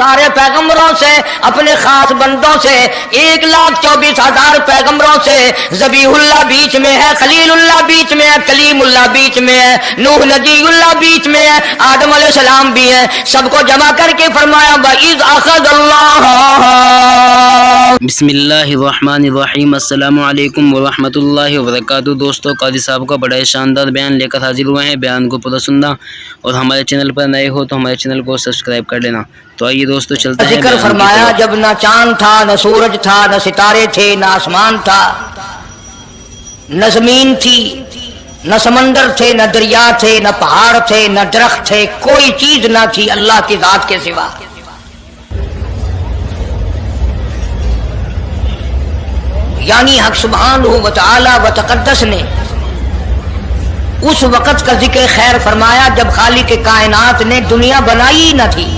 سارے پیغمبروں سے اپنے خاص بندوں سے 1,24,000 پیغمبروں سے ذبیح اللہ بیچ میں ہے، خلیل اللہ بیچ میں ہے، کلیم اللہ بیچ میں ہے، نوح نجی اللہ بیچ میں ہے، آدم علیہ السلام بھی ہے، سب کو جمع کر کے فرمایا وَإِذْ أَخَذَ اللَّهُ۔ بسم اللہ الرحمن الرحیم۔ السلام علیکم ورحمۃ اللہ وبرکاتہ۔ دوستو، قاضی صاحب کا بڑا شاندار بیان لے کر حاضر ہوئے ہیں۔ بیان کو پورا سننا اور ہمارے چینل پر نئے ہو تو ہمارے چینل کو سبسکرائب کر لینا۔ تو آئیے دوستو چلتے ہیں۔ ذکر فرمایا جب نہ چاند تھا، نہ سورج تھا، نہ ستارے تھے، نہ آسمان تھا، نہ زمین تھی، نہ سمندر تھے، نہ دریا تھے، نہ پہاڑ تھے، نہ درخت تھے، کوئی چیز نہ تھی اللہ کی ذات کے سوا۔ یعنی حق سبحانہ و تعالی و تقدس نے اس وقت کا ذکر خیر فرمایا جب خالق کائنات نے دنیا بنائی نہ تھی۔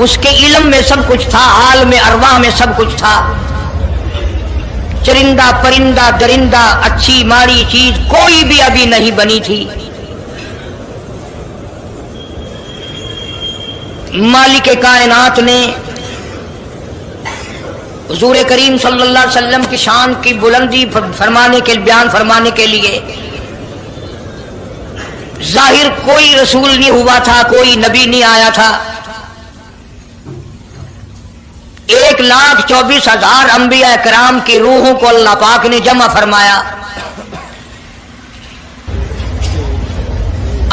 اس کے علم میں سب کچھ تھا، عالم ارواح میں سب کچھ تھا، چرندہ پرندہ درندہ اچھی ماڑی چیز کوئی بھی ابھی نہیں بنی تھی۔ مالک کائنات نے حضور کریم صلی اللہ علیہ وسلم کی شان کی بلندی فرمانے کے بیان فرمانے کے لیے ظاہر کوئی رسول نہیں ہوا تھا، کوئی نبی نہیں آیا تھا۔ 1,24,000 انبیاء کرام کی روحوں کو اللہ پاک نے جمع فرمایا۔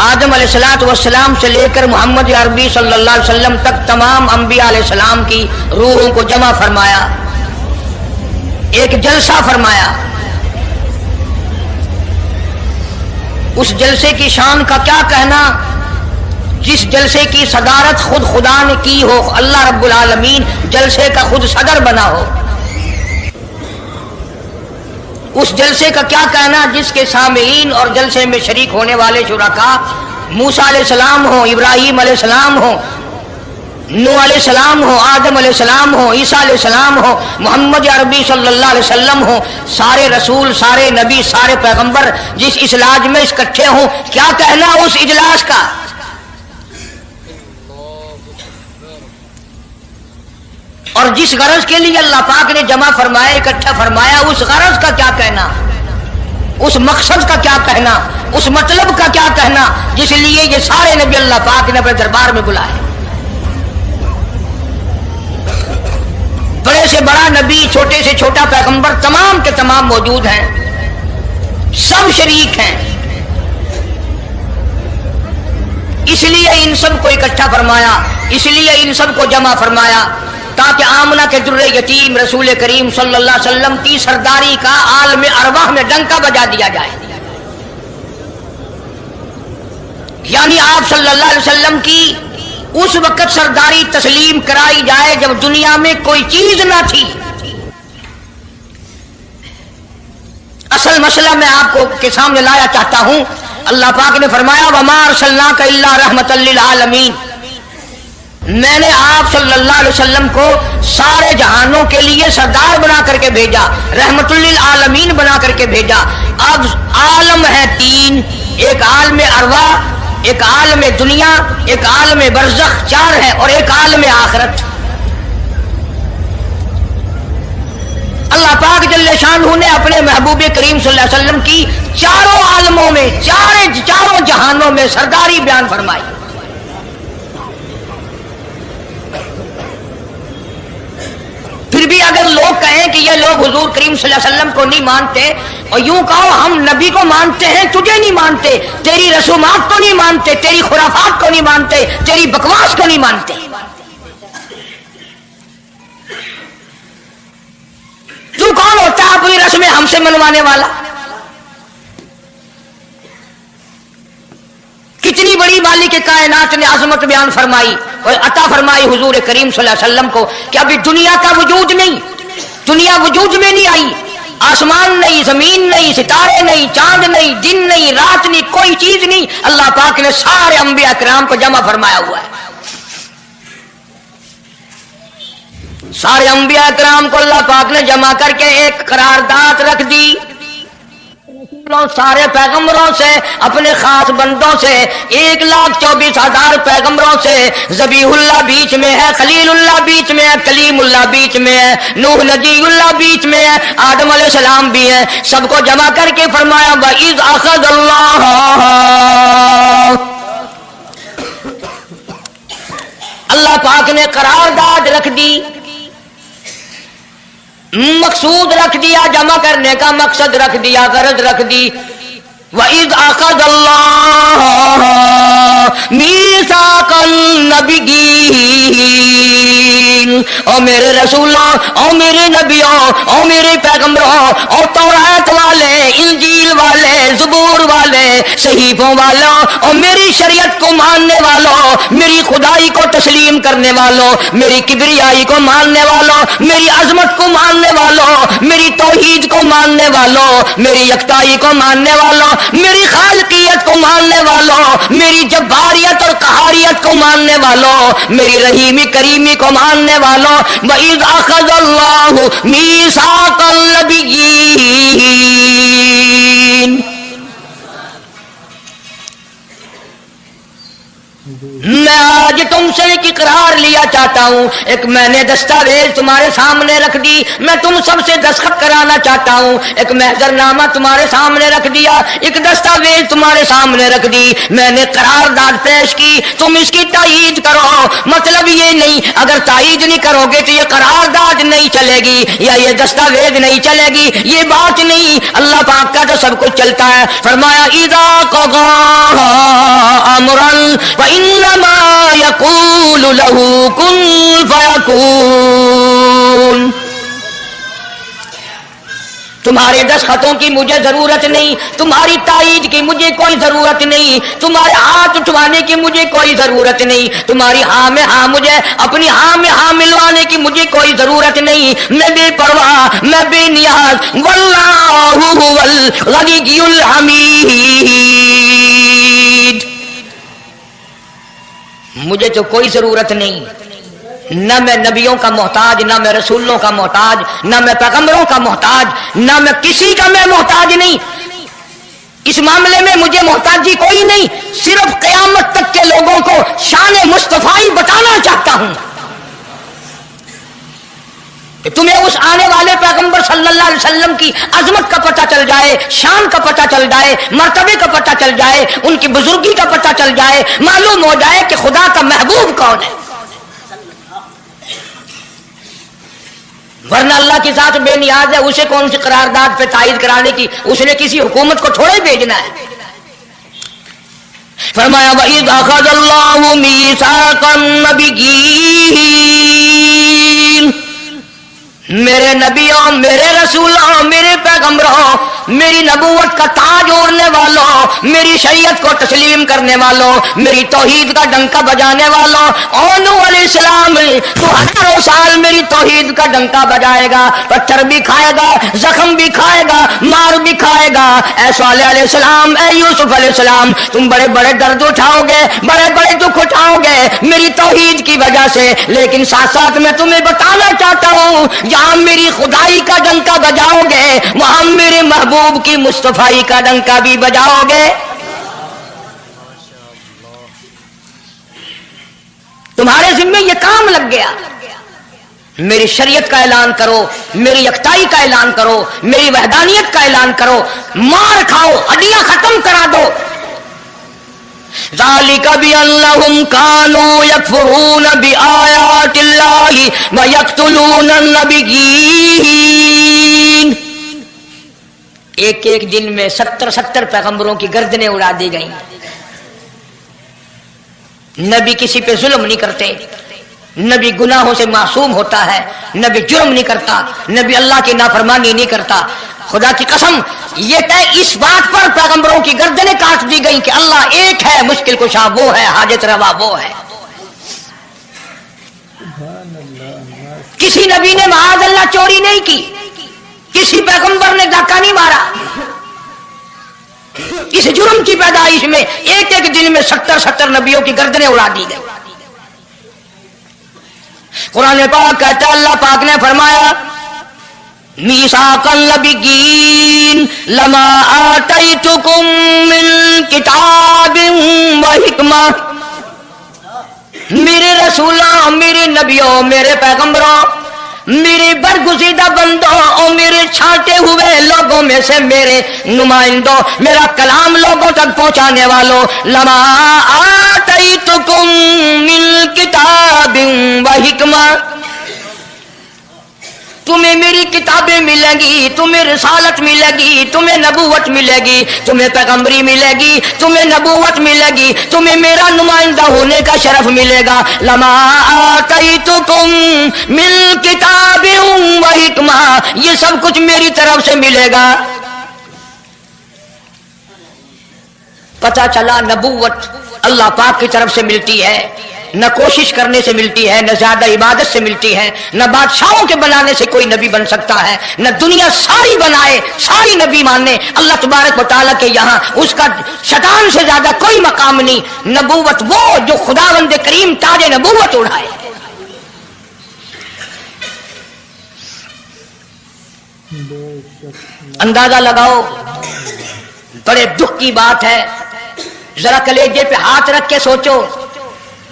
آدم علیہ السلام سے لے کر محمد عربی صلی اللہ علیہ وسلم تک تمام انبیاء علیہ السلام کی روحوں کو جمع فرمایا، ایک جلسہ فرمایا۔ اس جلسے کی شان کا کیا کہنا، جس جلسے کی صدارت خود خدا نے کی ہو، اللہ رب العالمین جلسے کا خود صدر بنا ہو۔ اس جلسے کا کیا کہنا جس کے سامعین اور جلسے میں شریک ہونے والے شرکاء موسیٰ علیہ السلام ہو، ابراہیم علیہ السلام ہو، نوح علیہ السلام ہو، آدم علیہ السلام ہو، عیسیٰ علیہ السلام ہو، محمد عربی صلی اللہ علیہ وسلم ہو، سارے رسول، سارے نبی، سارے پیغمبر جس اجلاس میں اکٹھے ہوں، کیا کہنا اس اجلاس کا؟ اور جس غرض کے لیے اللہ پاک نے جمع فرمایا، اکٹھا فرمایا، اس غرض کا کیا کہنا، اس مقصد کا کیا کہنا، اس مطلب کا کیا کہنا جس لیے یہ سارے نبی اللہ پاک نے اپنے دربار میں بلائے۔ بڑے سے بڑا نبی، چھوٹے سے چھوٹا پیغمبر، تمام کے تمام موجود ہیں، سب شریک ہیں۔ اس لیے ان سب کو اکٹھا فرمایا، اس لیے ان سب کو جمع فرمایا تاکہ آمنہ کے در یتیم رسول کریم صلی اللہ علیہ وسلم کی سرداری کا عالم ارواح میں ڈنکا بجا دیا جائے۔ یعنی آپ صلی اللہ علیہ وسلم کی اس وقت سرداری تسلیم کرائی جائے جب دنیا میں کوئی چیز نہ تھی۔ اصل مسئلہ میں آپ کو کے سامنے لایا چاہتا ہوں۔ اللہ پاک نے فرمایا وَمَا أَرْسَلْنَاكَ إِلَّا رَحْمَةً لِّلْعَالَمِينَ، میں نے آپ صلی اللہ علیہ وسلم کو سارے جہانوں کے لیے سردار بنا کر کے بھیجا، رحمت للعالمین بنا کر کے بھیجا۔ اب عالم ہے تین، ایک عالم ارواح، ایک عالم دنیا، ایک عالم برزخ، چار ہے، اور ایک عالم آخرت۔ اللہ پاک جل شانہ نے اپنے محبوب کریم صلی اللہ علیہ وسلم کی چاروں عالموں میں، چاروں جہانوں میں سرداری بیان فرمائی۔ پھر بھی اگر لوگ کہیں کہ یہ لوگ حضور کریم صلی اللہ علیہ وسلم کو نہیں مانتے، اور یوں کہو ہم نبی کو مانتے ہیں، تجھے نہیں مانتے، تیری رسومات کو نہیں مانتے، تیری خرافات کو نہیں مانتے، تیری بکواس کو نہیں مانتے، تو کون ہوتا ہے اپنی رسمیں ہم سے منوانے والا؟ کتنی بڑی مالک کائنات نے عظمت بیان فرمائی اور عطا فرمائی حضور کریم صلی اللہ علیہ وسلم کو کہ ابھی دنیا کا وجود نہیں، دنیا وجود میں نہیں آئی، آسمان نہیں، زمین نہیں، ستارے نہیں، چاند نہیں، دن نہیں، رات نہیں، کوئی چیز نہیں، اللہ پاک نے سارے انبیاء کرام کو جمع فرمایا ہوا ہے۔ سارے انبیاء کرام کو اللہ پاک نے جمع کر کے ایک قرارداد رکھ دی، سارے پیغمبروں سے اپنے خاص بندوں سے 1,24,000 پیغمبروں سے ذبیح اللہ بیچ میں ہے، خلیل اللہ بیچ میں ہے، کلیم اللہ بیچ میں ہے، نوح نجی اللہ بیچ میں ہے، آدم علیہ السلام بھی ہے، سب کو جمع کر کے فرمایا وَإِذْ أَخَذَ اللَّهُ، اللہ پاک نے قرارداد رکھ دی، مقصود رکھ دیا، جمع کرنے کا مقصد رکھ دیا، غرض رکھ دی، وَإِذْ أَخَذَ اللَّهُ مِيثَاقَ النَّبِيِّينَ، او میرے رسولوں، او میرے نبیوں، او میرے پیغمبروں، او تورات والے، انجیل والے، زبور والے، صحیفوں والوں، اور میری شریعت کو ماننے والوں، میری خدائی کو تسلیم کرنے والوں، میری کبریائی کو ماننے والوں، میری عظمت کو ماننے والوں، میری توحید کو ماننے والوں، میری یکتائی کو ماننے والوں، میری خالقیت کو ماننے والوں، میری جباریت اور قہاریت کو ماننے والوں، میری رحیمی کریمی کو ماننے والوں، وَإِذْ أَخَذَ اللَّهُ مِيثَاقَ النَّبِيِّينَ، میں آج تم سے ایک اقرار لیا چاہتا ہوں، ایک میں نے دستاویز تمہارے سامنے رکھ دی، میں تم سب سے دستخط کرانا چاہتا ہوں، ایک محضر نامہ تمہارے سامنے رکھ دیا، ایک دستاویز تمہارے سامنے رکھ دی، میں نے قرارداد پیش کی، تم اس کی تائید کرو، مطلب یہ نہیں اگر تائید نہیں کرو گے تو یہ قرارداد نہیں چلے گی یا یہ دستاویز نہیں چلے گی، یہ بات نہیں، اللہ پاک کا تو سب کچھ چلتا ہے، فرمایا اذا قضى امرا فانما يقول له كن فيكون، تمہارے دستخطوں کی مجھے ضرورت نہیں، تمہاری تائید کی مجھے کوئی ضرورت نہیں، تمہارے ہاتھ اٹھوانے کی مجھے کوئی ضرورت نہیں، تمہاری ہاں میں ہاں مجھے اپنی ہاں میں ہاں ملوانے کی مجھے کوئی ضرورت نہیں، میں بے پرواہ، میں بے نیاز، واللہ هو الغنی الحمید، مجھے تو کوئی ضرورت نہیں، نہ میں نبیوں کا محتاج، نہ میں رسولوں کا محتاج، نہ میں پیغمبروں کا محتاج، نہ میں کسی کا میں محتاج نہیں، اس معاملے میں مجھے محتاجی کوئی نہیں، صرف قیامت تک کے لوگوں کو شان مصطفی بتانا چاہتا ہوں کہ تمہیں اس آنے والے پیغمبر صلی اللہ علیہ وسلم کی عظمت کا پتہ چل جائے، شان کا پتہ چل جائے، مرتبے کا پتہ چل جائے، ان کی بزرگی کا پتہ چل جائے، معلوم ہو جائے کہ خدا کا محبوب کون ہے، ورنہ اللہ کی ذات بے نیاز ہے، اسے کون سی قرارداد پہ تائید کرانے کی، اس نے کسی حکومت کو تھوڑے بھیجنا ہے، فرمایا وَإِذْ أَخَذَ اللَّهُ مِيثَاقَ النَّبِيِّينَ، میرے نبیوں، میرے رسولوں، میرے پیغمبروں، میری نبوت کا تاج اوڑھنے والوں، میری شریعت کو تسلیم کرنے والوں، میری توحید کا ڈنکا بجانے والوں، اور نوح علیہ السلام تو ہزاروں سال میری توحید کا ڈنکا بجائے گا، پتھر بھی کھائے گا، زخم بھی کھائے گا، مار بھی کھائے گا، اے صالح علیہ السلام، اے یوسف علیہ السلام، تم بڑے بڑے درد اٹھاؤ گے، بڑے بڑے دکھ اٹھاؤ گے میری توحید کی وجہ سے، لیکن ساتھ ساتھ میں تمہیں بتانا چاہتا ہوں جہاں میری خدائی کا ڈنکا بجاؤ گے وہاں میرے محبوب کی مصطفی کا ڈنکا بھی بجاؤ گے، تمہارے ذمہ یہ کام لگ گیا، میری شریعت کا اعلان کرو، میری یکتائی کا اعلان کرو، میری وحدانیت کا اعلان کرو، مار کھاؤ، ہڈیاں ختم کرا دو، ذالک بأنہم کانوا یکفرون بآیات اللہ ویقتلون النبیین، ایک ایک دن میں 70 پیغمبروں کی گردنیں اڑا دی گئیں، نبی کسی پہ ظلم نہیں کرتے، نبی گناہوں سے معصوم ہوتا ہے، نبی جرم نہیں کرتا، نبی اللہ کی نافرمانی نہیں کرتا، خدا کی قسم یہ طے اس بات پر پیغمبروں کی گردنیں کاٹ دی گئیں کہ اللہ ایک ہے، مشکل کشا وہ ہے، حاجت روا وہ ہے، کسی نبی نے معاذ اللہ چوری نہیں کی، کسی پیغمبر نے ڈاکہ نہیں مارا، اس جرم کی پیدائش میں ایک ایک دن میں 70 نبیوں کی گردنیں اڑا دی گئی، قرآن پاک کہتا ہے اللہ پاک نے فرمایا मीसाकल नबिय्यीन लमा आतैतुकुम मिन किताबिन व हिकमा। मेरे रसूलों, मेरे नबियों, मेरे पैगंबरों, मेरे बरगुज़ीदा बंदों और मेरे छांटे हुए लोगों में से मेरे नुमाइंदों, मेरा कलाम लोगों तक पहुंचाने वालों, लमा आतैतुकुम मिन किताबिन व हिकमा, तुम्हें मेरी किताबें मिलेंगी, तुम्हें रिसालत मिलेगी, तुम्हें नबूवत मिलेगी, तुम्हें पैगंबरी मिलेगी, तुम्हें नबूवत मिलेगी, तुम्हें मेरा नुमाइंदा होने का शरफ मिलेगा। लमा आतैतुकुम मिन किताबिन व हिकमा, ये सब कुछ मेरी तरफ से मिलेगा। पता चला नबूवत अल्लाह पाक की तरफ से मिलती है, न कोशिश करने से मिलती है, न ज्यादा इबादत से मिलती है, न बादशाहों के बनाने से कोई नबी बन सकता है, न दुनिया सारी बनाए सारी नबी माने अल्लाह तबारक व तआला के यहाँ उसका शैतान से ज्यादा कोई मकाम नहीं। नबूवत वो जो खुदावंद करीम ताज नबूवत उड़ाए। अंदाजा लगाओ, बड़े दुख की बात है। जरा कलेजे पे हाथ रख के सोचो,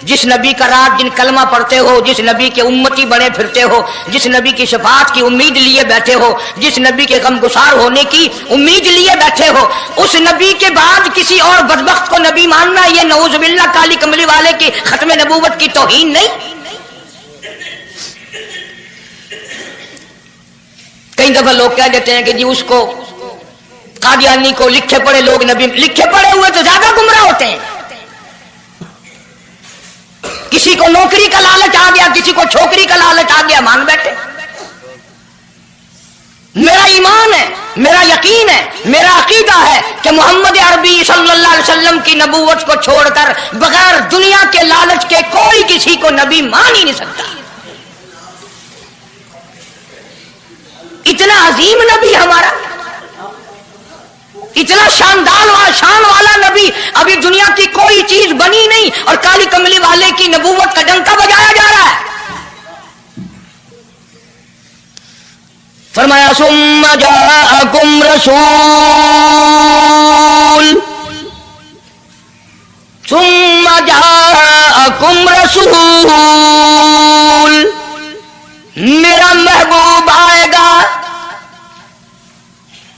जिस नबी का रात दिन कलमा पढ़ते हो, जिस नबी के उम्मती बने फिरते हो, जिस नबी की शफाअत की उम्मीद लिए बैठे हो, जिस नबी के गमगुसार होने की उम्मीद लिए बैठे हो, उस नबी के बाद किसी और बदबख्त को नबी मानना, ये नऊज़ बिल्लाह काली कमली वाले की खत्म नबूवत की तौहीन नहीं? कई दफा लोग कह देते हैं कि जी उसको कादियानी को लिखे पढ़े लोग नबी, लिखे पढ़े हुए तो ज्यादा गुमराह होते हैं। किसी को नौकरी का लालच आ गया, किसी को छोकरी का लालच आ गया, मान बैठे। मेरा ईमान है, मेरा यकीन है, मेरा अकीदा है कि मोहम्मद अरबी सल्लल्लाहु अलैहि वसल्लम की नबूवत को छोड़कर बगैर दुनिया के लालच के कोई किसी को नबी मान ही नहीं सकता। इतना अजीम नबी हमारा, इतना शान वाला नबी, अभी दुनिया की कोई चीज बनी नहीं और काली कमली वाले की नबूवत का डंका बजाया जा रहा है। फरमाया सुम्मा जाअकुम रसूल, सुम्मा जाअकुम रसूल, मेरा महबूब आएगा,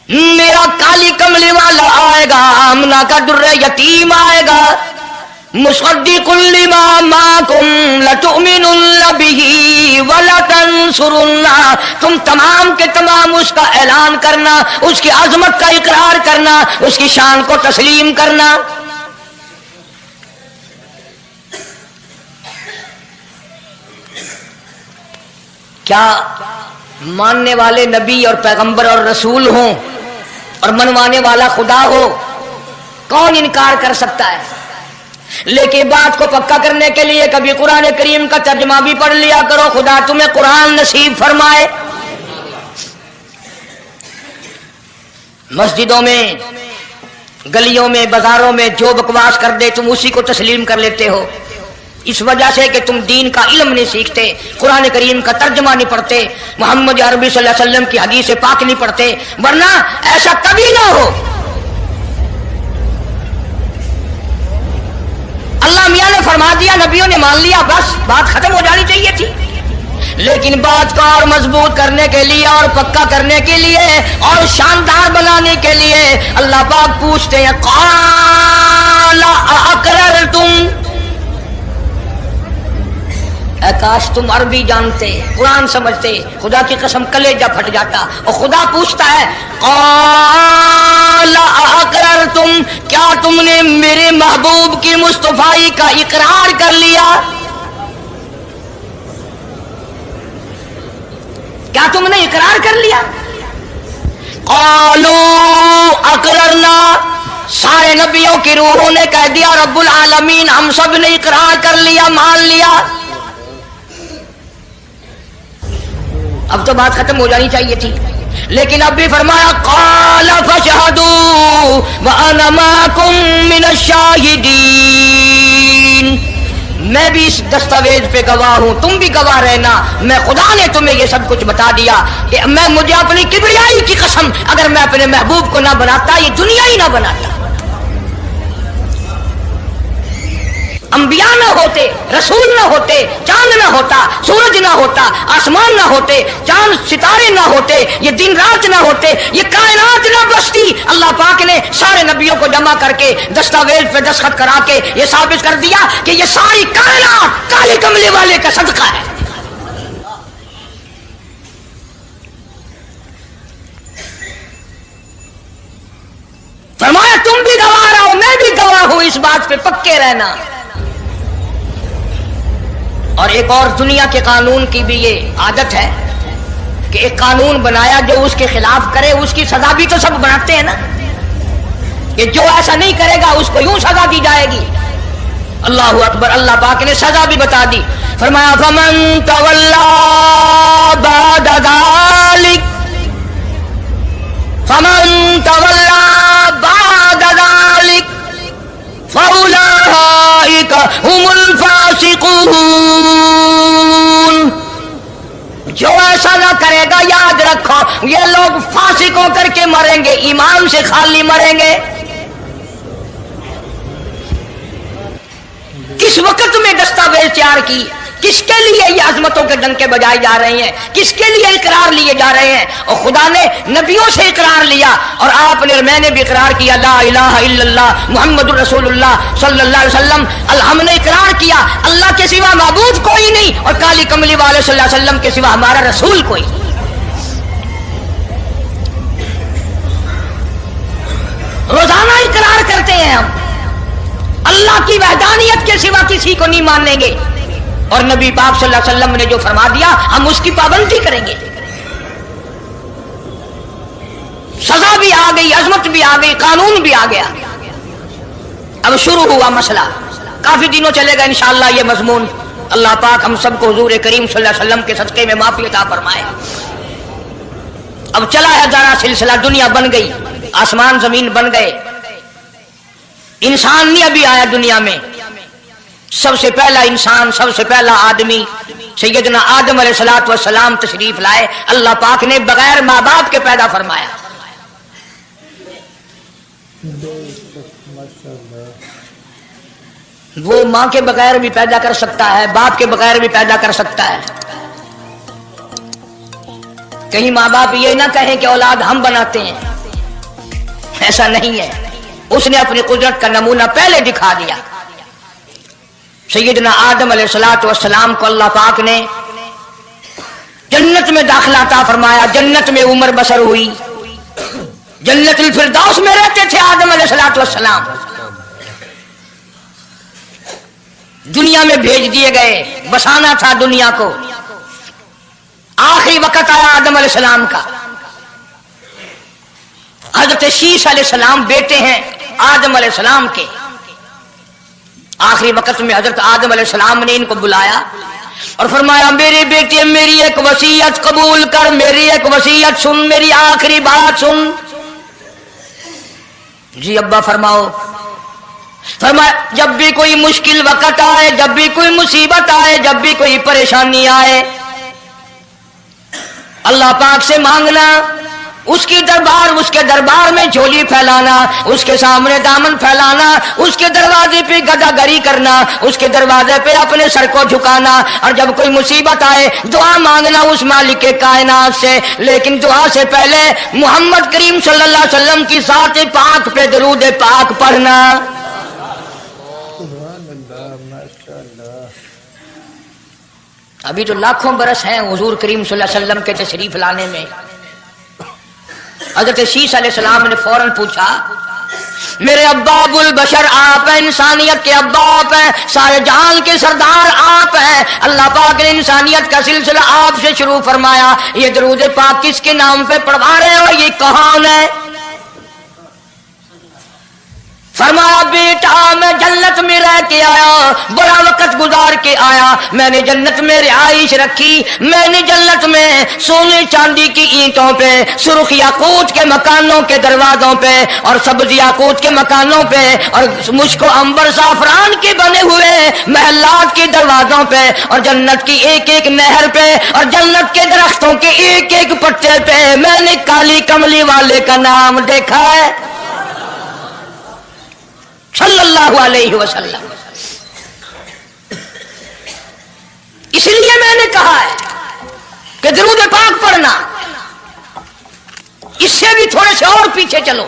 मेरा काली कमली वाला आएगा, आमना का दुर्रे यतीम आएगा, मुसद्दिकुल लिमा माकुम लतुमिनुन बिही व लतंसुरुन्ना, तुम तमाम के तमाम उसका ऐलान करना, उसकी अजमत का इकरार करना, उसकी शान को तस्लीम करना। क्या मानने वाले नबी और पैगंबर और रसूल हों और मनवाने वाला खुदा हो, कौन इनकार कर सकता है? लेकिन बात को पक्का करने के लिए कभी कुरान करीम का तर्जुमा भी पढ़ लिया करो। खुदा तुम्हें कुरान नसीब फरमाए। मस्जिदों में, गलियों में, बाजारों में जो बकवास कर दे तुम उसी को तस्लीम कर लेते हो, इस वजह से कि तुम दीन का इल्म नहीं सीखते, कुरान करीम का तर्जुमा नहीं पढ़ते, मोहम्मद अरबी सल्लल्लाहु अलैहि वसल्लम की हदीस पाक नहीं पढ़ते। वरना ऐसा कभी ना हो। अल्लाह मियां ने फरमा दिया, नबियों ने मान लिया, बस बात खत्म हो जानी चाहिए थी। लेकिन बात को और मजबूत करने के लिए और पक्का करने के लिए और शानदार बनाने के लिए अल्लाह पाक पूछते हैं, क़ाला अअक़ररतुम, काश तुम अरबी जानते, कुरान समझते, खुदा की कसम कलेजा फट जाता। और खुदा पूछता है, क़ाला अअक़ररतुम, क्या तुमने मेरे महबूब की मुस्तफ़ाई का इकरार कर लिया? क्या तुमने इकरार कर लिया? क़ालू अक़ररना, सारे नबियों की रूहों ने कह दिया रब्बुल आलमीन हम सब ने इकरार कर लिया, मान लिया। अब तो बात खत्म हो जानी चाहिए थी, लेकिन अब भी फरमाया क़ाल फशहदू व अना माकुम मिनश शाहिदीन, मैं भी इस दस्तावेज पे गवाह हूं, तुम भी गवाह रहना। मैं खुदा ने तुम्हें ये सब कुछ बता दिया कि मुझे अपनी किबरियाई की कसम, अगर मैं अपने महबूब को ना बनाता ये दुनिया ही ना बनाता। अंबिया ना होते, रसूल ना होते, चांद ना होता, सूरज ना होता, आसमान ना होते, चांद सितारे ना होते, ये दिन रात ना होते, ये कायनात ना बसती। अल्लाह पाक ने सारे नबियों को जमा करके दस्तावेज पे दस्तखत करा के ये साबित कर दिया कि ये सारी कायनात काले कमले वाले का सदका है। फरमाया तुम भी गवाह रहो, मैं भी गवाह हूं, इस बात पे पक्के रहना। और एक और दुनिया के कानून की भी ये आदत है कि एक कानून बनाया, जो उसके खिलाफ करे उसकी सजा भी तो सब बनाते हैं ना, कि जो ऐसा नहीं करेगा उसको यूं सजा दी जाएगी। अल्लाह अकबर, अल्लाह पाक ने सजा भी बता दी। फरमाया फमन तवल्ला बाद ज़ालिक, फमन तवल्ला बाद ज़ालिक फउलाइका हुमुल फासिकून। जो ऐसा ना करेगा, याद रखो ये लोग फासिक होकर के मरेंगे, ईमान से खाली मरेंगे। किस वक्त में दस्तावेज तैयार की, किसके लिए ये अजमतों के डंके बजाए जा रहे हैं, किसके लिए इकरार लिए जा रहे हैं। और खुदा ने नबियों से इकरार लिया और आपने, मैंने भी इकरार किया, ला इलाहा इल्लल्लाह मुहम्मदुर रसूलुल्लाह सल्लल्लाहु अलैहि वसल्लम। हमने इकरार किया अल्लाह के सिवा माबूद कोई नहीं और काली कमली वाले सल्लल्लाहु अलैहि वसल्लम के सिवा हमारा रसूल कोई। रोजाना इकरार करते हैं हम, अल्लाह की वहदानियत के सिवा किसी को नहीं मानेंगे। और नबी पाक सल्लल्लाहु अलैहि वसल्लम ने जो फरमा दिया हम उसकी पाबंदी करेंगे। सजा भी आ गई, अजमत भी आ गई, कानून भी आ गया। अब शुरू हुआ मसला, काफी दिनों चलेगा इंशाअल्लाह ये मजमून। अल्लाह पाक हम सबको हुजूर करीम सल्लल्लाहु अलैहि वसल्लम के सदके में माफी अता फरमाए। अब चला है जरा सिलसिला, दुनिया बन गई, आसमान जमीन बन गए, इंसान नहीं अभी आया दुनिया में। सबसे पहला इंसान, सबसे पहला आदमी सैयदना आदम अलैहिस्सलातु वस्सलाम तशरीफ लाए। अल्लाह पाक ने बगैर माँ बाप के पैदा फरमाया। वो माँ के बगैर भी पैदा कर सकता है, बाप के बगैर भी पैदा कर सकता है। कहीं माँ बाप ये ना कहें कि औलाद हम बनाते हैं, ऐसा नहीं है। उसने अपनी कुदरत का नमूना पहले दिखा दिया। सैयदना आदम अलैहिस्सलातु वस्सलाम को अल्लाह पाक ने जन्नत में दाखिला अता फरमाया, जन्नत में उम्र बसर हुई, जन्नतुल फिरदौस में रहते थे आदम अलैहिस्सलातु वस्सलाम। दुनिया में भेज दिए गए, बसाना था दुनिया को। आखिरी वक्त आया आदम अलैहिस्सलाम का। हजरत शीश अलैहिस्सलाम बेटे हैं आदम अलैहिस्सलाम के। आखिरी वक्त में हजरत आदम अलैहिस्सलाम ने इनको बुलाया और फरमाया, मेरे बेटे मेरी एक वसीयत कबूल कर, मेरी एक वसीयत सुन, मेरी आखिरी बात सुन। जी अब्बा फरमाओ। फरमाया, जब भी कोई मुश्किल वक्त आए, जब भी कोई मुसीबत आए, जब भी कोई परेशानी आए, अल्लाह पाक से मांगना, उसके दरबार में झोली फैलाना, उसके सामने दामन फैलाना, उसके दरवाजे पे गदागरी करना, उसके दरवाजे पे अपने सर को झुकाना। और जब कोई मुसीबत आए दुआ मांगना उस मालिक के कायनात से। लेकिन दुआ से पहले मोहम्मद करीम सल्लल्लाहु अलैहि वसल्लम की ज़ात पाक पे दरूद पाक पढ़ना। अभी तो लाखों बरस हैं हुजूर करीम सल्लल्लाहु अलैहि वसल्लम के तशरीफ लाने में। हजरत शीश अलैहिस्सलाम ने फौरन पूछा, मेरे अब्बा अबुल बशर आप हैं, इंसानियत के अब्बा आप हैं, सारे जहान के सरदार आप हैं। अल्लाह पाक ने इंसानियत का सिलसिला आपसे शुरू फरमाया। ये दरूद पाक किसके नाम पे पढ़वा रहे हो, ये कौन है? فرمایا بیٹا میں جنت میں رہ کے آیا، بڑا وقت گزار کے آیا، میں نے جنت میں رہائش رکھی، میں نے جنت میں سونے چاندی کی اینٹوں پہ، سرخ یاقوت کے مکانوں کے دروازوں پہ اور سبز یاقوت کے مکانوں پہ اور مشک و عنبر زعفران کے بنے ہوئے محلات کے دروازوں پہ اور جنت کی ایک ایک نہر پہ اور جنت کے درختوں کے ایک ایک پتے پہ میں نے کالی کملی والے کا نام دیکھا ہے صلی اللہ علیہ وسلم۔ اس لیے میں نے کہا ہے کہ درود پاک پڑھنا، اس سے بھی تھوڑے سے اور پیچھے چلو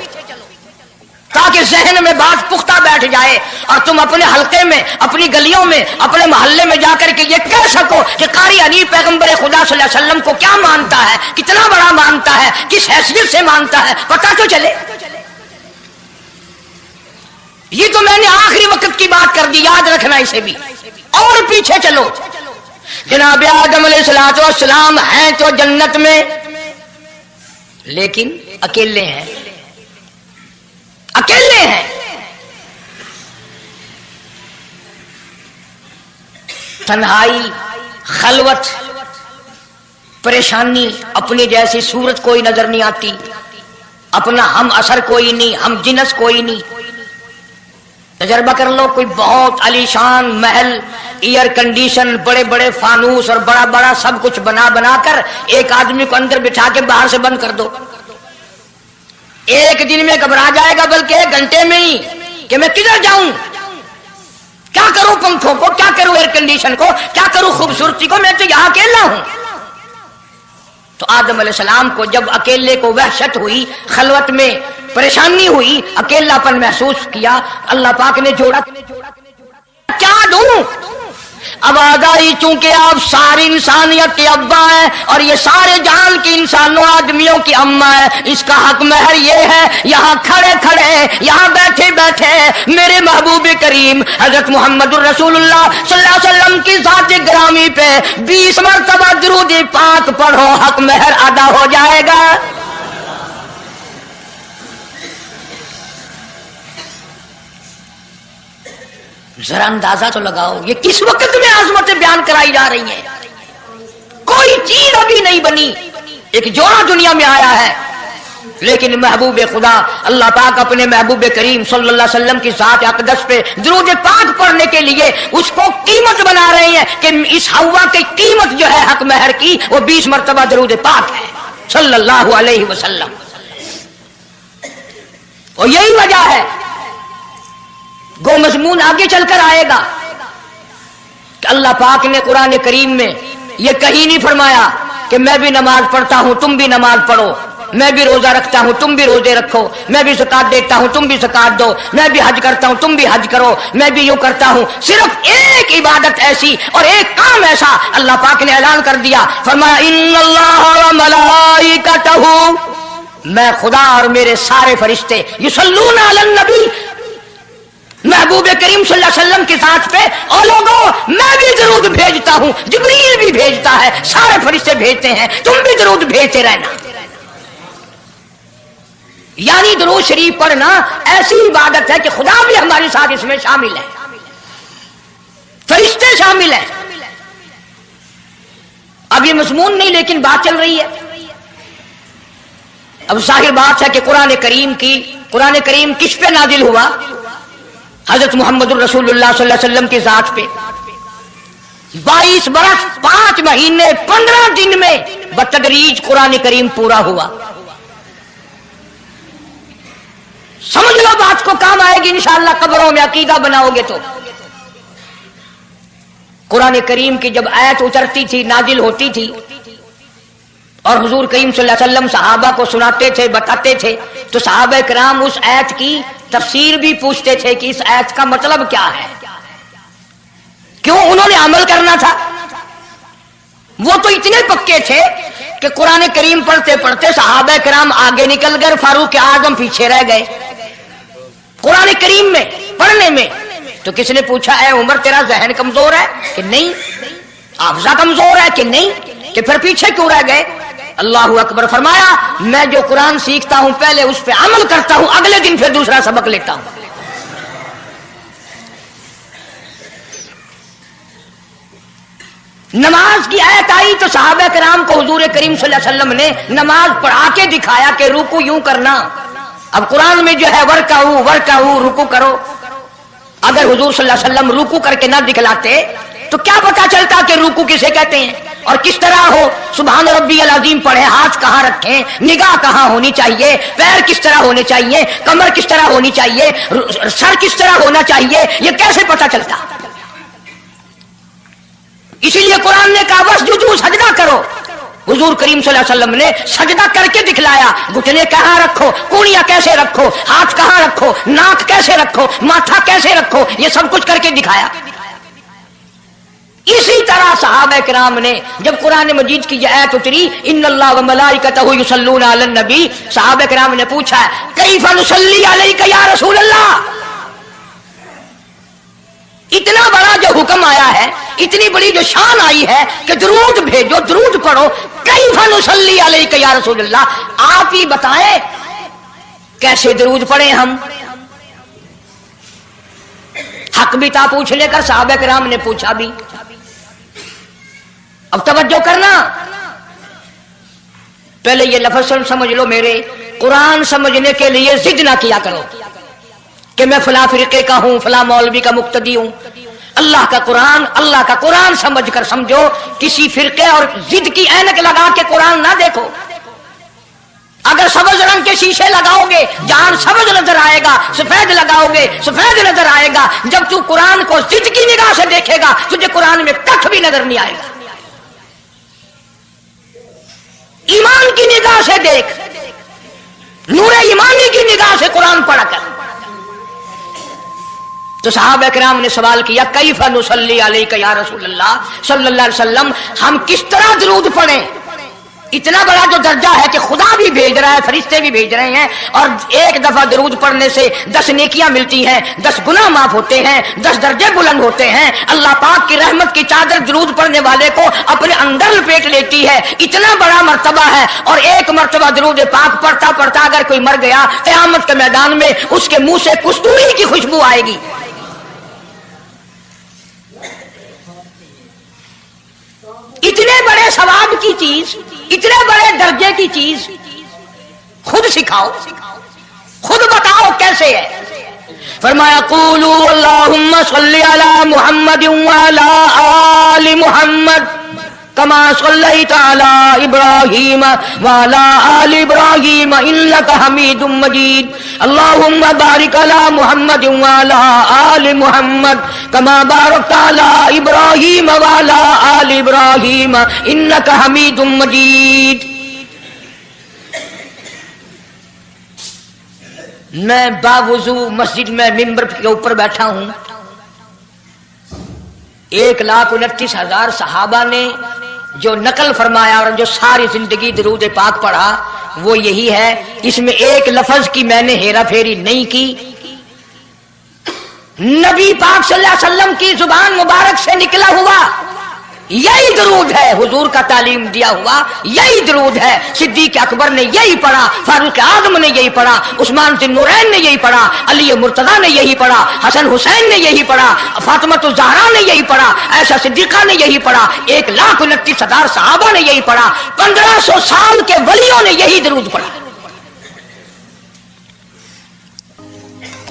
تاکہ ذہن میں بات پختہ بیٹھ جائے اور تم اپنے حلقے میں، اپنی گلیوں میں، اپنے محلے میں جا کر کے یہ کہہ سکو کہ قاری حنیف پیغمبر خدا صلی اللہ علیہ وسلم کو کیا مانتا ہے، کتنا بڑا مانتا ہے، کس حیثیت سے مانتا ہے، پتہ تو چلے۔ یہ تو میں نے آخری وقت کی بات کر دی، یاد رکھنا اسے بھی۔ اور پیچھے چلو، جناب آدم علیہ الصلوۃ والسلام ہیں تو جنت میں، لیکن اکیلے ہیں، اکیلے ہیں۔ تنہائی، خلوت، پریشانی، اپنی جیسی صورت کوئی نظر نہیں آتی، اپنا ہم اثر کوئی نہیں، ہم جنس کوئی نہیں۔ تجربہ کر لو، کوئی بہت عالیشان محل، ایئر کنڈیشن، بڑے بڑے فانوس اور بڑا بڑا سب کچھ بنا بنا کر ایک آدمی کو اندر بٹھا کے باہر سے بند کر دو، ایک دن میں گھبرا جائے گا، بلکہ ایک گھنٹے میں ہی کہ میں کدھر جاؤں، کیا کروں پنکھوں کو، کیا کروں ایئر کنڈیشن کو، کیا کروں خوبصورتی کو، میں تو یہاں اکیلا ہوں۔ تو آدم علیہ السلام کو جب اکیلے کو وحشت ہوئی، خلوت میں پریشانی ہوئی، اکیلا پن محسوس کیا، اللہ پاک نے جوڑا، کیا دوں؟ آواز آئی چونکہ آپ ساری انسانیت کے ابا ہیں اور یہ سارے جہان کی انسانوں آدمیوں کی اماں ہے، اس کا حق مہر یہ ہے، یہاں کھڑے کھڑے، یہاں بیٹھے بیٹھے میرے محبوب کریم حضرت محمد الرسول اللہ صلی اللہ علیہ وسلم کی ذات گرامی پہ 20 مرتبہ درود پاک پڑھو، حق مہر ادا ہو جائے گا۔ ذرا اندازہ تو لگاؤ یہ کس وقت میں عظمتیں بیان کرائی جا رہی ہیں، کوئی چیز ابھی نہیں بنی، ایک جوڑا دنیا میں آیا ہے، لیکن محبوب خدا اللہ پاک اپنے محبوب کریم صلی اللہ علیہ وسلم کی ذات اقدس پہ درود پاک پڑھنے کے لیے اس کو قیمت بنا رہے ہیں کہ اس ہوا کی قیمت جو ہے حق مہر کی وہ 20 مرتبہ درود پاک ہے صلی اللہ علیہ وسلم۔ اور یہی وجہ ہے، گو مضمون آگے چل کر آئے گا کہ اللہ پاک نے قرآن کریم میں یہ کہیں نہیں فرمایا کہ میں بھی نماز پڑھتا ہوں تم بھی نماز پڑھو، میں بھی روزہ رکھتا ہوں تم بھی روزے رکھو، میں بھی زکات دیتا ہوں تم بھی زکات دو، میں بھی حج کرتا ہوں تم بھی حج کرو، میں بھی یوں کرتا ہوں۔ صرف ایک عبادت ایسی اور ایک کام ایسا اللہ پاک نے اعلان کر دیا، فرمایا ان اللہ وملائکتہ، میں خدا اور میرے سارے فرشتے یصلون علی النبی، محبوب کریم صلی اللہ علیہ وسلم کے ساتھ پہ، اور لوگوں میں بھی درود بھیجتا ہوں، جبریل بھی بھیجتا ہے، سارے فرشتے بھیجتے ہیں، تم بھی درود بھیجتے رہنا۔ یعنی درود شریف پڑھنا ایسی عبادت ہے کہ خدا بھی ہمارے ساتھ اس میں شامل ہے، فرشتے شامل ہیں۔ اب یہ مضمون نہیں لیکن بات چل رہی ہے۔ اب ظاہر بات ہے کہ قرآن کریم کس پہ نازل ہوا؟ حضرت محمد الرسول اللہ صلی اللہ علیہ وسلم کی ذات پہ 22 برس 5 مہینے 15 دن میں بتدریج قرآن کریم پورا ہوا۔ سمجھ لو بات کو، کام آئے گی انشاءاللہ قبروں میں عقیدہ بناؤ گے تو۔ قرآن کریم کی جب آیت اترتی تھی، نازل ہوتی تھی، اور حضور کریم صلی اللہ علیہ وسلم صحابہ کو سناتے تھے، بتاتے تھے، تو صحابہ کرام اس آیت کی تفسیر بھی پوچھتے تھے کہ اس آیت کا مطلب کیا ہے، کیوں انہوں نے عمل کرنا تھا۔ وہ تو اتنے پکے تھے کہ قرآن کریم پڑھتے پڑھتے صحابہ کرام آگے نکل گئے، فاروق اعظم پیچھے رہ گئے قرآن کریم میں پڑھنے میں۔ تو کس نے پوچھا اے عمر تیرا ذہن کمزور ہے کہ نہیں، حافظہ کمزور ہے کہ نہیں، کہ پھر پیچھے کیوں رہ گئے؟ اللہ اکبر، فرمایا میں جو قرآن سیکھتا ہوں پہلے اس پہ عمل کرتا ہوں، اگلے دن پھر دوسرا سبق لیتا ہوں۔ नमाज की आयत आई तो सहाबा किराम को हुजूर करीम सल्लल्लाहु अलैहि वसल्लम ने नमाज पढ़ा के दिखाया कि रुकू यूं करना। अब कुरान में जो है वर्काऊ रुकू करो, अगर हुजूर सल्लल्लाहु अलैहि वसल्लम रुकू करके ना दिखलाते तो क्या पता चलता कि रुकू किसे कहते हैं और किस तरह हो। सुभान रब्बियल अज़ीम पढ़े, हाथ कहाँ रखें, निगाह कहाँ होनी चाहिए, पैर किस तरह होने चाहिए, कमर किस तरह होनी चाहिए, सर किस तरह होना चाहिए, ये कैसे पता चलता। इसीलिए कुरान ने कहा वस्जुदू, सजदा करो। हुजूर करीम सल्लल्लाहु अलैहि वसल्लम ने सजदा करके दिखलाया। घुटने कहाँ रखो, कूड़ियां कैसे रखो, हाथ कहाँ रखो, नाक कैसे रखो, माथा कैसे रखो, ये सब कुछ करके दिखाया। इसी तरह सहाबा किराम ने जब कुरान मजीद की आयत उतरी इन्नल्लाह व मलाइकतहु युसल्लूना अलन नबी, सहाबा किराम ने पूछा कैफ़ नुसल्ली अलैका या रसूल अल्लाह। इतना बड़ा जो हुक्म आया है, इतनी बड़ी जो शान आई है कि दरूद भेजो, दरूद पढ़ो, कैफ़ नुसल्ली अलैका या रसूल अल्लाह, आप ही बताएं कैसे दरूद पढ़े हम। हक भी था पूछने का, सहाबा किराम ने पूछा भी। अब तवज्जो करना, पहले ये लफ्ज़ समझ लो मेरे, कुरान समझने के लिए जिद ना किया करो कि मैं फला फिरके का हूं, फला मौलवी का मुक्तदी हूं। अल्लाह का कुरान समझ कर समझो। किसी फिरके और जिद की ऐनक लगा के कुरान ना देखो। अगर सब्ज रंग के शीशे लगाओगे जान सब्ज नजर आएगा, सफेद लगाओगे सफेद नजर आएगा। जब तू कुरान को जिद की निगाह से देखेगा तुझे कुरान में कख भी नजर नहीं आएगा। ईमान की निगाह से देख, नूरे ईमानी की निगाह से कुरान पढ़ा कर। तो सहाबा किराम ने सवाल किया कैफ़ नुसल्ली अलैका या रसूल अल्लाह सल्लल्लाहु अलैहि वसल्लम, हम किस तरह दरूद पढ़ें। इतना बड़ा जो दर्जा है कि खुदा भी भेज रहा है, फरिश्ते भी भेज रहे हैं, और एक दफा दरूद पढ़ने से 10 नेकियां मिलती हैं, 10 गुनाह माफ होते हैं, 10 दर्जे बुलंद होते हैं। अल्लाह पाक की रहमत की चादर दरूद पढ़ने वाले को अपने अंदर लपेट लेती है। इतना बड़ा मर्तबा है। और एक मर्तबा दरूद पाक पढ़ता पढ़ता अगर कोई मर गया क़यामत के मैदान में उसके मुंह से कस्तूरी की खुशबू आएगी। इतने बड़े सवाब की चीज, इतने बड़े दर्जे की चीज खुद सिखाओ, खुद बताओ कैसे है। फरमाया क़ूलू अल्लाहुम्मा सल्ली अला मुहम्मद व अला आलि मुहम्मद कमा सल्लैता अला इब्राहीम व अला आलि इब्राहीम इन्नका हमीदुम मजीद। अल्लाहुम्मा बारिक अला मुहम्मद व अला आलि मुहम्मद कमा बारकता अला इब्राहीम व अला आलि इब्राहीम इन्नका हमीदुम मजीद। मैं बावुजू मस्जिद में मिंबर के ऊपर बैठा हूं। 1,29,000 सहाबा ने जो नकल फरमाया और जो सारी जिंदगी दरूद पाक पढ़ा वो यही है। इसमें एक लफ्ज की मैंने हेरा फेरी नहीं की। नबी पाक सल्लल्लाहु अलैहि वसल्लम की जुबान मुबारक से निकला हुआ यही दरूद है, हुजूर का तालीम दिया हुआ यही दरूद है। सिद्दीक अकबर ने यही पढ़ा, फारूक आजम ने यही पढ़ा, उस्मान ज़ुन्नूरैन ने यही पढ़ा, अली मुर्तज़ा ने यही पढ़ा, हसन हुसैन ने यही पढ़ा, फातिमा ज़हरा ने यही पढ़ा, ऐसा सिद्दीक़ा ने यही पढ़ा, 1,29,000 सहाबा ने यही पढ़ा, 1500 साल के वलियों ने यही दरूद पढ़ा।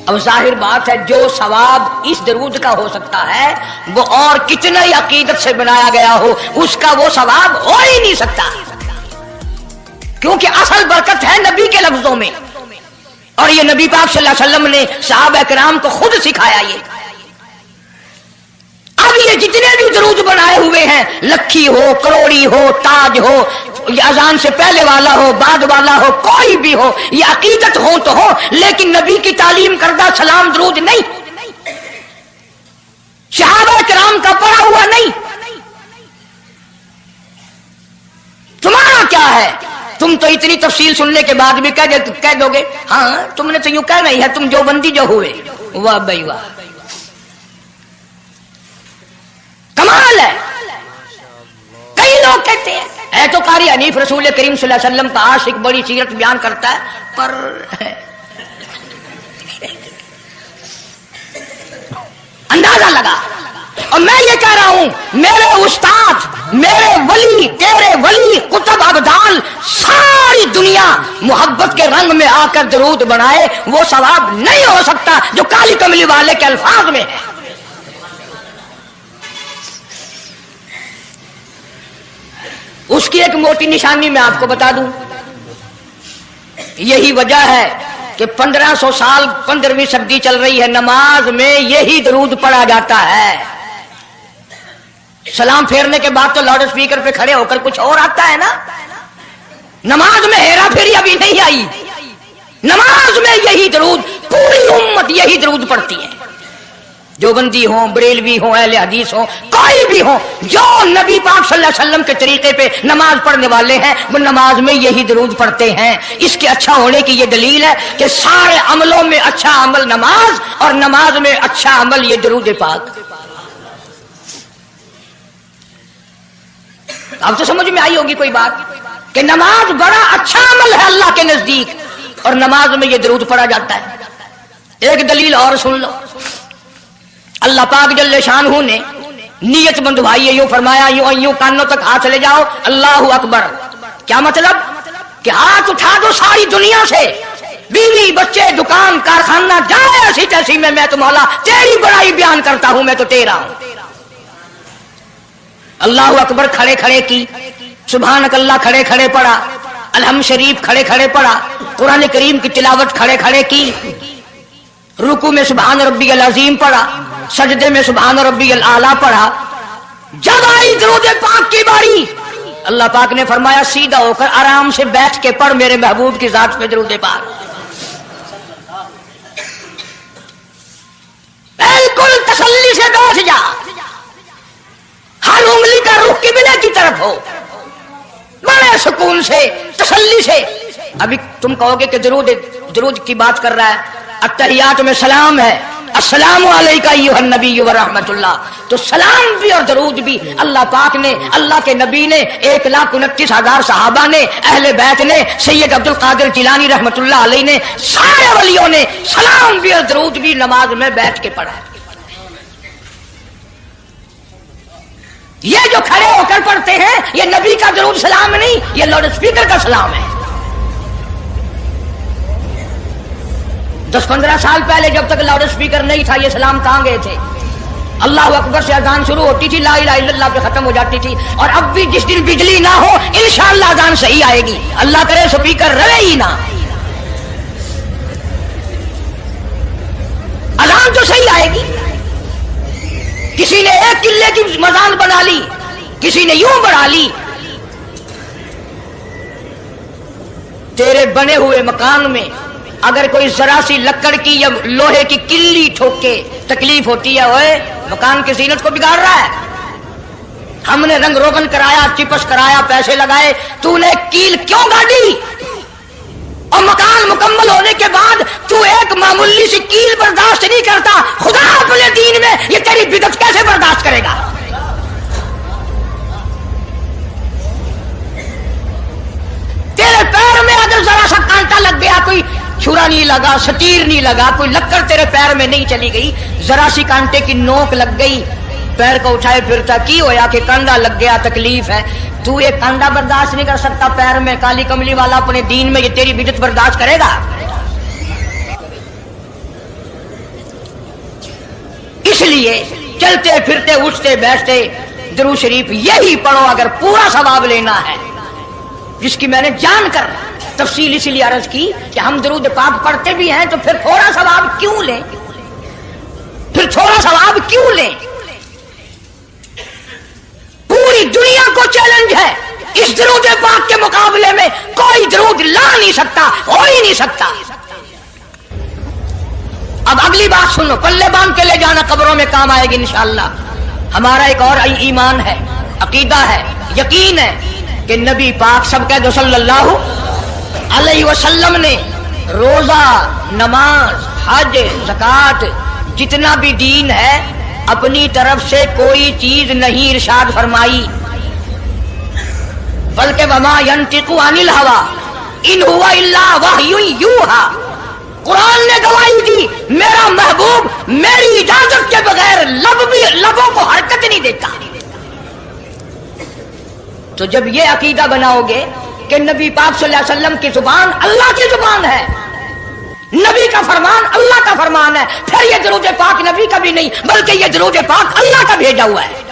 अब जाहिर बात है जो सवाब इस दरूद का हो सकता है वो और कितने ही अकीदत से बनाया गया हो उसका वो सवाब हो ही नहीं सकता, क्योंकि असल बरकत है नबी के लफ्जों में। और ये नबी पाक सल्लल्लाहु अलैहि वसल्लम ने सहाबा किराम को खुद सिखाया ये। अब ये जितने भी दरूद बनाए हुए हैं, लखी हो, करोड़ी हो, ताज हो, अजान से पहले वाला हो, बाद वाला हो, कोई भी हो, ये अकीदत हो तो हो, लेकिन नबी की तालीम करदा सलाम दरूद नहीं, सहाबा किराम का पढ़ा हुआ नहीं। तुम्हारा क्या है? तुम तो इतनी तफसील सुनने के बाद भी कह दोगे हाँ तुमने तो यूं कहना ही है, तुम जो बंदी जो हुए। वाह भाई वाह, कमाल है। कई लोग कहते हैं ऐ तो कारी हनीफ रसूल करीम सल्लल्लाहु अलैहि वसल्लम का आशिक बड़ी सीरत बयान करता है, पर अंदाजा लगा। और मैं ये कह रहा हूं मेरे उस्ताद मेरे वली, तेरे वली, कुतुब अब्दाल सारी दुनिया मोहब्बत के रंग में आकर दरूद बनाए, वो सवाब नहीं हो सकता जो काली कमली वाले के अल्फाज में है। उसकी एक मोटी निशानी मैं आपको बता दूं, यही वजह है कि 1500 साल 15वीं सदी चल रही है, नमाज में यही दरूद पढ़ा जाता है। सलाम फेरने के बाद तो लाउड स्पीकर पे खड़े होकर कुछ और आता है ना। नमाज में हेरा फेरी अभी नहीं आई, नमाज में यही दरूद, पूरी उम्मत यही दरूद पढ़ती है। देवबंदी हो, बरेलवी हो, अहले हदीस हो, कोई भी हो, जो नबी पाक सल्लल्लाहु अलैहि वसल्लम के तरीके पे नमाज पढ़ने वाले हैं वो नमाज में यही दरूद पढ़ते हैं। इसके अच्छा होने की ये दलील है कि सारे अमलों में अच्छा अमल नमाज और नमाज में अच्छा अमल ये दरूद पाक। अब तो समझ में आई होगी कोई बात कि नमाज बड़ा अच्छा अमल है अल्लाह के नजदीक और नमाज में ये दरूद पढ़ा जाता है। एक दलील और सुन लो, अल्लाह पाक जल्ले शानहू ने नियत बंधवाई है, यूं फरमाया, यूं कानों तक हाथ ले जाओ, अल्लाहू अकबर। क्या मतलब कि हाथ उठा दो सारी दुनिया से, बीवी बच्चे दुकान कारखाना जाए ऐसी तैसी में, मैं तो मौला तेरी बड़ाई बयान करता हूं, मैं तो तेरा हूं। अल्लाहू अकबर खड़े खड़े की, सुभानक अल्लाह खड़े खड़े पढ़ा, अलहम शरीफ खड़े खड़े पढ़ा, कुरान करीम की तिलावत खड़े खड़े की, रुकू में सुभान रब्बियल अजीम पढ़ा, सजदे में सुभान रब्बियल आला पढ़ा। जब आई दरूद पाक की बारी, अल्लाह पाक ने फरमाया सीधा होकर आराम से बैठ के पढ़ मेरे महबूब की जात पे दरूद पाक। बिल्कुल तसल्ली से बैठ जा, हर उंगली का रुख किबले की तरफ हो, बड़े सुकून से तसल्ली से। अभी तुम कहोगे कि दरूद की बात कर रहा है, अत्तहियात में सलाम है, अस्सलामु अलैका अय्युहन नबी व रहमतुल्लाह, तो सलाम भी और दरूद भी अल्लाह पाक ने, अल्लाह के नबी ने, 1,29,000 सहाबा ने, अहले बैत ने, सैयद अब्दुल कादिर जिलानी रहमतुल्लाह अलैह ने, सारे वलियों ने सलाम भी और दरूद भी नमाज में बैठ के पढ़ा। ये जो खड़े होकर पढ़ते हैं ये नबी का दरूद सलाम नहीं, ये लाउड स्पीकर का सलाम है। 10-15 साल पहले जब तक लाउड स्पीकर नहीं था ये सलाम कहां गए थे? अल्लाह अकबर से अजान शुरू होती थी, ला इलाहा इल्लल्लाह पे खत्म हो जाती थी। और अब भी जिस दिन बिजली ना हो इंशाअल्लाह अजान सही आएगी, अल्लाह करे स्पीकर रहे ही ना, अजान तो सही आएगी। किसी ने एक किले की मजान बना ली, किसी ने यूं बढ़ा ली। तेरे बने हुए मकान में अगर कोई जरा सी लकड़ की या लोहे की किल्ली ठोके तकलीफ होती है, ओए मकान की जीनत को बिगाड़ रहा है। हमने रंग रोगन कराया, चिपस कराया, पैसे लगाए, तूने कील क्यों गाड़ी? और मकान मुकम्मल होने के बाद तू एक मामूली सी कील बर्दाश्त नहीं करता, खुदा अपने दीन में ये तेरी बिदअत कैसे बर्दाश्त करेगा? तेरे पैर में अगर जरा सा कांटा लग गया, कोई छुरा नहीं लगा, सतीर नहीं लगा, कोई लक्कड़ तेरे पैर में नहीं चली गई, जरा सी कांटे की नोक लग गई, पैर को उठाए फिरता की होया कि कंधा लग गया, तकलीफ है, तू ये कंधा बर्दाश्त नहीं कर सकता पैर में, काली कमली वाला अपने दीन में ये तेरी बिदअत बर्दाश्त करेगा? इसलिए चलते फिरते उठते बैठते दुरूद शरीफ यही पढ़ो अगर पूरा सवाब लेना है, जिसकी मैंने जानकर तफसील इसलिए अर्ज की कि हम दुरूद पाक पढ़ते भी हैं तो फिर थोड़ा सवाब क्यों लें, फिर थोड़ा सवाब क्यों लें? पूरी दुनिया को चैलेंज है, इस दरूद पाक के मुकाबले में कोई दरूद ला नहीं सकता, हो ही नहीं सकता। अब अगली बात सुनो, पल्ले बांध के ले जाना, कब्रों में काम आएगी इंशाअल्लाह। हमारा एक और ईमान है, अकीदा है, यकीन है कि नबी पाक सब कह दो सल्लल्लाहु अलैहि वसल्लम ने रोजा, नमाज, हज, ज़कात, जितना भी दीन है अपनी तरफ से कोई चीज नहीं इरशाद फरमाई, बल्कि वमा यंतिकु अनिल हवा इन हुवा इल्ला वहयुन यूहा। कुरान ने गवाही दी, मेरा महबूब मेरी इजाजत के बगैर लबों को हरकत नहीं देता। तो जब ये अकीदा बनाओगे कि नबी पाक सल्लल्लाहु अलैहि वसल्लम की जुबान अल्लाह की जुबान है, नबी का फरमान अल्लाह का फरमान है, फिर ये दरूद पाक नबी का भी नहीं बल्कि ये दरूद पाक अल्लाह का भेजा हुआ है।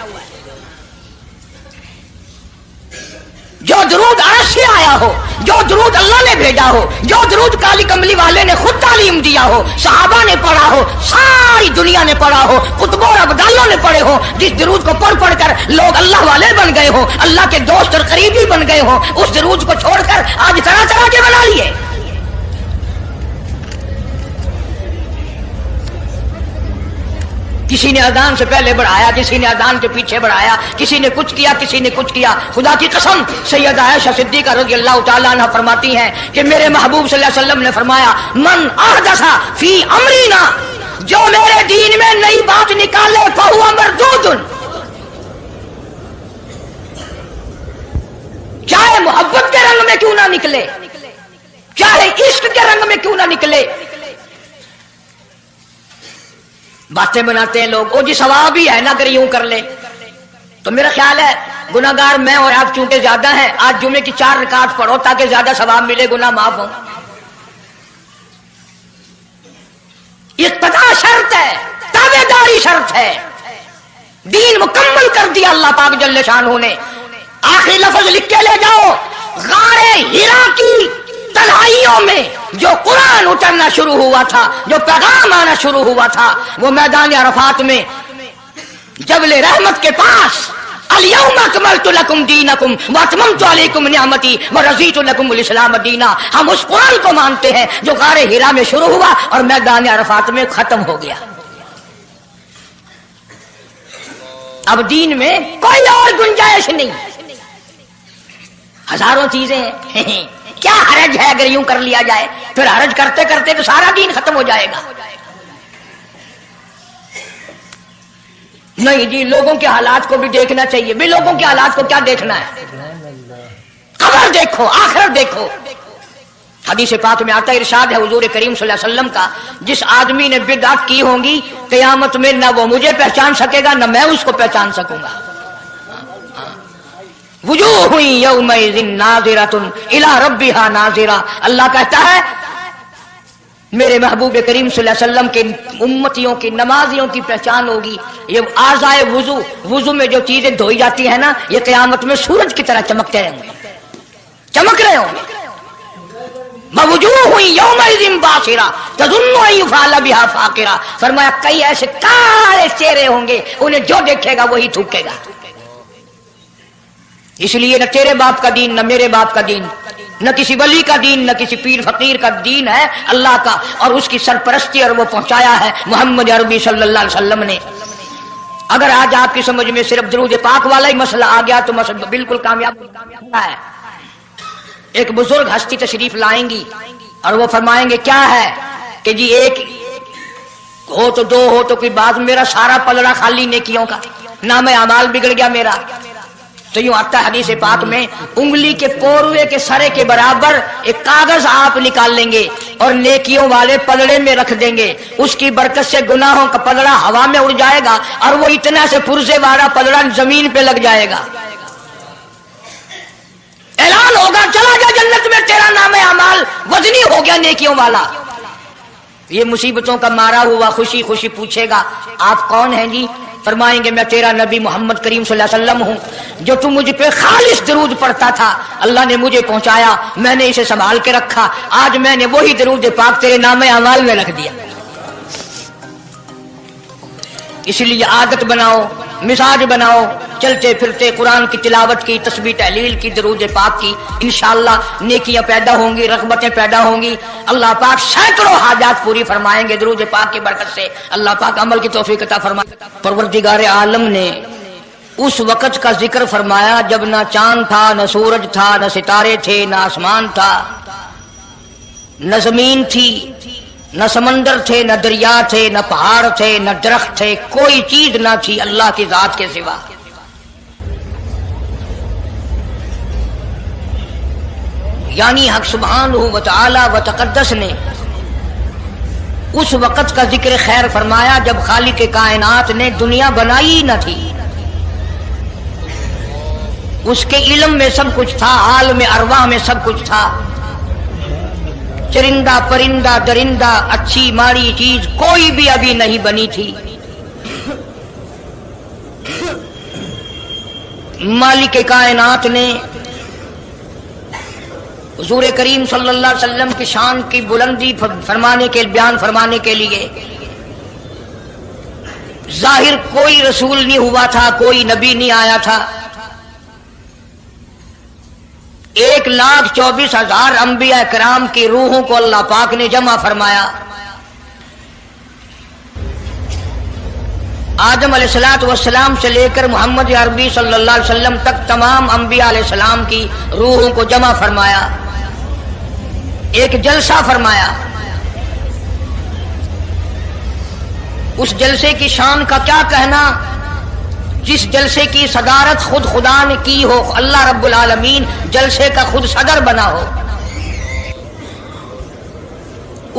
जो दरूद अर्श से आया हो, जो दरूद अल्लाह ने भेजा हो, जो दरूद काली कमली वाले ने खुद तालीम दिया हो, सहाबा ने पढ़ा हो, सारी दुनिया ने पढ़ा हो, कुतुबों और अब्दालों ने पढ़े हो, जिस दरूद को पढ़ पढ़ कर लोग अल्लाह वाले बन गए हो, अल्लाह के दोस्त और करीबी बन गए हो, उस दरूद को छोड़कर आज तरह तरह के बना लिए। किसी ने अजान से पहले बढ़ाया, किसी ने अजान के पीछे बढ़ाया, किसी ने कुछ किया, किसी ने कुछ किया। खुदा की कसम सैयदा आयशा सिद्दीका रज़ियल्लाहु ताला अन्हा फरमाती हैं कि मेरे महबूब सल्लल्लाहु अलैहि वसल्लम ने फरमाया, मन अहदसा फी अमरीना, जो मेरे दीन में नई बात निकाले फहुवा मरदूदुन, चाहे मोहब्बत के रंग में क्यों ना निकले, चाहे इश्क के रंग में क्यों ना निकले। बातें बनाते हैं लोग, ओ जी सवाब ही है ना अगर यूं कर ले। तो मेरा ख्याल है गुनाहगार मैं और आप चूंकि ज्यादा हैं, आज जुमे की 4 रकात पढ़ो ताकि ज्यादा सवाब मिले, गुनाह माफ हो। इत्तका शर्त है, ताबेदारी शर्त है। दीन मुकम्मल कर दिया अल्लाह पाक जल्ले शानहू ने। आखिरी लफ्ज लिख के ले जाओ, गारे हिरा की तन्हाइयों में जो कुरान उतरना शुरू हुआ था, जो पैगाम आना शुरू हुआ था, वो मैदान अरफात में जबले रहमत के पास अल-यौमा अकमलतु लकुम दीनकुम व अतममतु अलैकुम निअमती व रज़ीतु लकुमुल इस्लाम दीना। हम उस कुरान को मानते हैं जो गारे हिरा में शुरू हुआ और मैदान अरफात में खत्म हो गया। अब दीन में कोई और गुंजाइश नहीं, हजारों चीजें हैं। क्या हरज है अगर यूं कर लिया जाए, फिर हरज करते करते तो सारा दीन खत्म हो जाएगा। नहीं जी, लोगों के हालात को भी देखना चाहिए। भी लोगों के हालात को क्या देखना है, कब्र देखो, आखिरत देखो। हदीस पाक में आता है, इरशाद है हुजूर करीम सल्लल्लाहु अलैहि वसल्लम का, जिस आदमी ने बिदअत की होंगी क़यामत में न वो मुझे पहचान सकेगा न मैं उसको पहचान सकूंगा। वुजूह यौमइज़िन नाज़िरतुन इला रब्बिहा नाज़िरा। अल्लाह कहता है मेरे महबूब करीम सल्लल्लाहु अलैहि वसल्लम के उम्मतियों की नमाजियों की पहचान होगी। ये आज़ाए वुजू, वुजू में जो चीजें धोई जाती है ना, ये क़यामत में सूरज की तरह चमकते रहेंगे, चमक रहे होंगे। मवजूह यौमइज़िन बासिरा तज़ुन्नु अन युफ़अल बिहा फ़ाक़िरा। फरमाया कई ऐसे काले चेहरे होंगे, उन्हें जो देखेगा वही थूकेगा। इसलिए न तेरे बाप का दीन, न मेरे बाप का दीन, न किसी वली का दीन, न किसी पीर फकीर का दीन है, अल्लाह का, और उसकी सरपरस्ती और वो पहुंचाया है मोहम्मद अरबी सल्लल्लाहु अलैहि वसल्लम ने। अगर आज आपकी समझ में सिर्फ दरूद पाक वाला ही मसला आ गया तो मसला बिल्कुल कामयाब है। एक बुजुर्ग हस्ती तशरीफ लाएंगी और वो फरमाएंगे क्या है कि जी एक हो तो दो हो तो कोई बात, मेरा सारा पलड़ा खाली नेकियों का, नाम अमाल बिगड़ गया मेरा। तो यूं आता है हदीस पाक में, उंगली के पोरुए के सरे के बराबर एक कागज आप निकाल लेंगे और नेकियों वाले पलड़े में रख देंगे, उसकी बरकत से गुनाहों का पलड़ा हवा में उड़ जाएगा और वो इतना से पुरजे वाला पलड़ा जमीन पे लग जाएगा। ऐलान होगा चला जा जन्नत में, तेरा नाम अमाल वजनी हो गया नेकियों वाला। ये मुसीबतों का मारा हुआ खुशी खुशी पूछेगा आप कौन हैं जी? फरमाएंगे मैं तेरा नबी मोहम्मद करीम सल्लल्लाहु अलैहि वसल्लम हूं, जो तू मुझ पे खालिस दरूद पढ़ता था, अल्लाह ने मुझे पहुंचाया, मैंने इसे संभाल के रखा, आज मैंने वही दरूद पाक तेरे नाम अमाल में रख दिया। इसलिए आदत बनाओ, मिजाज बनाओ, चलते फिरते कुरान की तिलावत की, तस्बीह तहलील की, दरूद पाक की, इंशाअल्लाह नेकियां पैदा होंगी, रग़बतें पैदा होंगी। अल्लाह पाक सैकड़ों हाजात पूरी फरमाएंगे दरूद पाक की बरकत से। अल्लाह पाक अमल की तौफीक अता फरमाए। परवरदिगार आलम ने उस वक़्त का जिक्र फरमाया जब ना चांद था, न सूरज था, न सितारे थे, न आसमान था, न जमीन थी, न समंदर थे, न दरिया थे, न पहाड़ थे, न दरख्त थे, कोई चीज ना थी अल्लाह की जात के सिवा। यानी हक सुब्हानहू व तआला व तक़द्दस ने उस वक़्त का जिक्र खैर फरमाया जब खालिक कायनात ने दुनिया बनाई न थी। اس کے علم میں سب کچھ تھا، عالم ارواح میں سب کچھ تھا، چرندہ پرندہ درندہ اچھی ماڑی چیز کوئی بھی ابھی نہیں بنی تھی۔ مالک کائنات نے حضور کریم صلی اللہ علیہ وسلم کی شان کی بلندی فرمانے کے بیان فرمانے کے لیے ظاہر کوئی رسول نہیں ہوا تھا، کوئی نبی نہیں آیا تھا، 1,24,000 انبیاء کرام کی روحوں کو اللہ پاک نے جمع فرمایا۔ آدم علیہ السلام سے لے کر محمد عربی صلی اللہ علیہ وسلم تک تمام انبیاء علیہ السلام کی روحوں کو جمع فرمایا، ایک جلسہ فرمایا۔ اس جلسے کی شان کا کیا کہنا، جس جلسے کی صدارت خود خدا نے کی ہو، اللہ رب العالمین جلسے کا خود صدر بنا ہو۔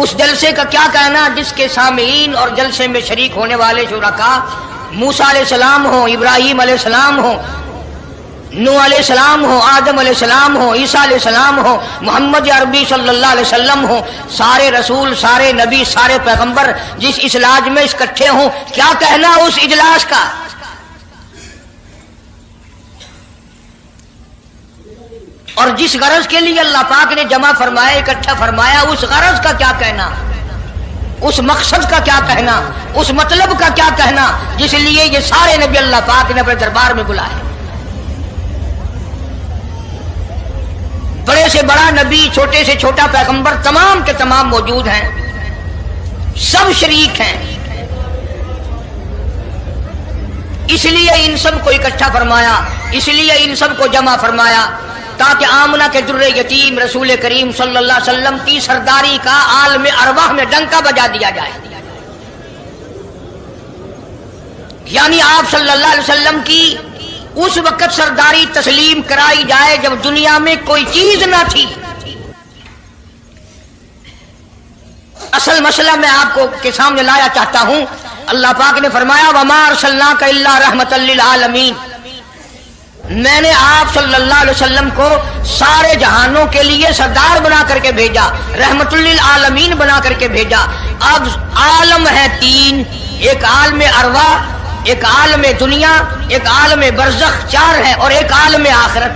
اس جلسے کا کیا کہنا جس کے سامعین اور جلسے میں شریک ہونے والے شرکاء موسیٰ علیہ السلام ہو، ابراہیم علیہ السلام ہو، نوح علیہ السلام ہو، آدم علیہ السلام ہو، عیسیٰ علیہ السلام ہو، محمد عربی صلی اللہ علیہ وسلم ہو، سارے رسول، سارے نبی، سارے پیغمبر جس اجلاس میں اکٹھے ہوں، کیا کہنا اس اجلاس کا؟ اور جس غرض کے لیے اللہ پاک نے جمع فرمایا، اکٹھا فرمایا، اس غرض کا کیا کہنا، اس مقصد کا کیا کہنا، اس مطلب کا کیا کہنا جس لیے یہ سارے نبی اللہ پاک نے اپنے دربار میں بلائے۔ بڑے سے بڑا نبی، چھوٹے سے چھوٹا پیغمبر، تمام کے تمام موجود ہیں، سب شریک ہیں۔ اس لیے ان سب کو اکٹھا فرمایا، اس لیے ان سب کو جمع فرمایا تاکہ آمنہ کے در یتیم رسول کریم صلی اللہ علیہ وسلم کی سرداری کا عالم ارواح میں ڈنکا بجا دیا جائے، یعنی آپ صلی اللہ علیہ وسلم کی اس وقت سرداری تسلیم کرائی جائے جب دنیا میں کوئی چیز نہ تھی۔ اصل مسئلہ میں آپ کو کے سامنے لایا چاہتا ہوں، اللہ پاک نے فرمایا وَمَا أَرْسَلْنَاكَ إِلَّا رَحْمَةً لِّلْعَالَمِينَ، میں نے آپ صلی اللہ علیہ وسلم کو سارے جہانوں کے لیے سردار بنا کر کے بھیجا، رحمت للعالمین بنا کر کے بھیجا۔ اب عالم ہے تین، ایک عالم ارواح، ایک عالم دنیا، ایک عالم برزخ، چار ہے، اور ایک عالم آخرت۔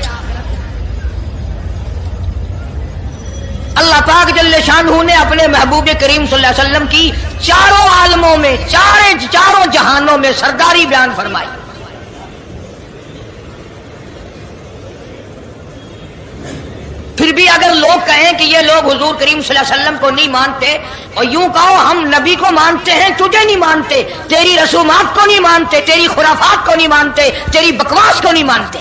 اللہ پاک جل شانہ نے اپنے محبوب کریم صلی اللہ علیہ وسلم کی چاروں عالموں میں، چاروں جہانوں میں سرداری بیان فرمائی۔ پھر بھی اگر لوگ کہیں کہ یہ لوگ حضور کریم صلی اللہ علیہ وسلم کو نہیں مانتے، اور یوں کہو ہم نبی کو مانتے ہیں، تجھے نہیں مانتے، تیری رسومات کو نہیں مانتے، تیری خرافات کو نہیں مانتے، تیری بکواس کو نہیں مانتے،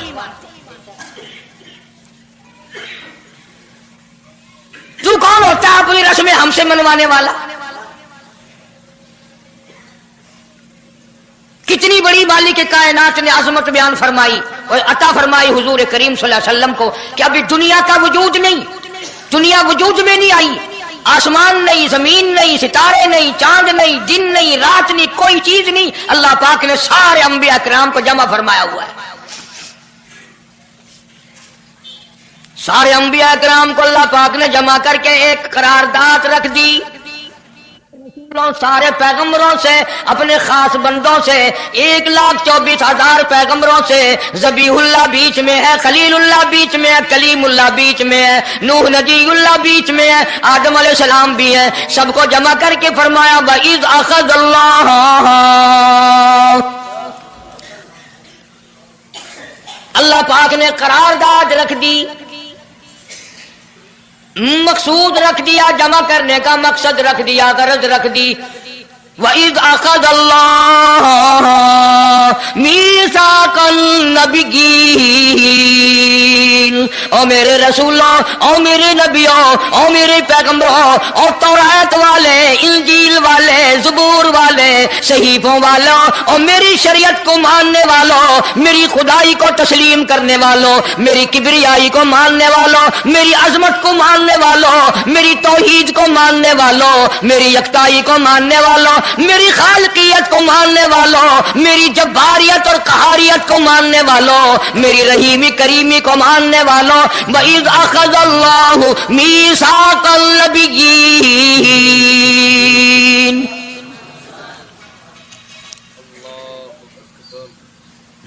تو کون ہوتا ہے اپنی رسمیں ہم سے منوانے والا؟ کتنی بڑی مالک کائنات نے عظمت بیان فرمائی اور عطا فرمائی حضور کریم صلی اللہ علیہ وسلم کو کہ ابھی دنیا کا وجود نہیں، دنیا وجود میں نہیں آئی، آسمان نہیں، زمین نہیں، ستارے نہیں، چاند نہیں، دن نہیں، رات نہیں، کوئی چیز نہیں، اللہ پاک نے سارے انبیاء کرام کو جمع فرمایا ہوا ہے۔ سارے انبیاء کرام کو اللہ پاک نے جمع کر کے ایک قرارداد رکھ دی، سارے پیغمبروں سے، اپنے خاص بندوں سے، 1,24,000 پیغمبروں سے، ذبیح اللہ بیچ میں ہے، خلیل اللہ بیچ میں ہے، کلیم اللہ بیچ میں ہے، نوح نجی اللہ بیچ میں ہے، آدم علیہ السلام بھی ہے، سب کو جمع کر کے فرمایا وَإِذْ أَخَذَ اللَّهُ، اللہ پاک نے قرارداد رکھ دی، مقصود رکھ دیا، جمع کرنے کا مقصد رکھ دیا، غرض رکھ دی۔ وَإِذْ أَخَذَ اللَّهُ مِيثَاقَ النَّبِيِّينَ او میرے رسولوں، او میرے نبیوں، او میرے پیغمبروں، اور تورات والے، انجیل والے، زبور والے، صحیفوں والوں، اور میری شریعت کو ماننے والوں، میری خدائی کو تسلیم کرنے والوں، میری کبریائی کو ماننے والوں، میری عظمت کو ماننے والوں، میری توحید کو ماننے والوں، میری یکتائی کو ماننے والوں، میری خالقیت کو ماننے والوں، میری جباریت اور قہاریت کو ماننے والوں، میری رحیمی کریمی کو ماننے والوں، وَإِذْ أَخَذَ اللَّهُ مِيثَاقَ النَّبِيِّينَ۔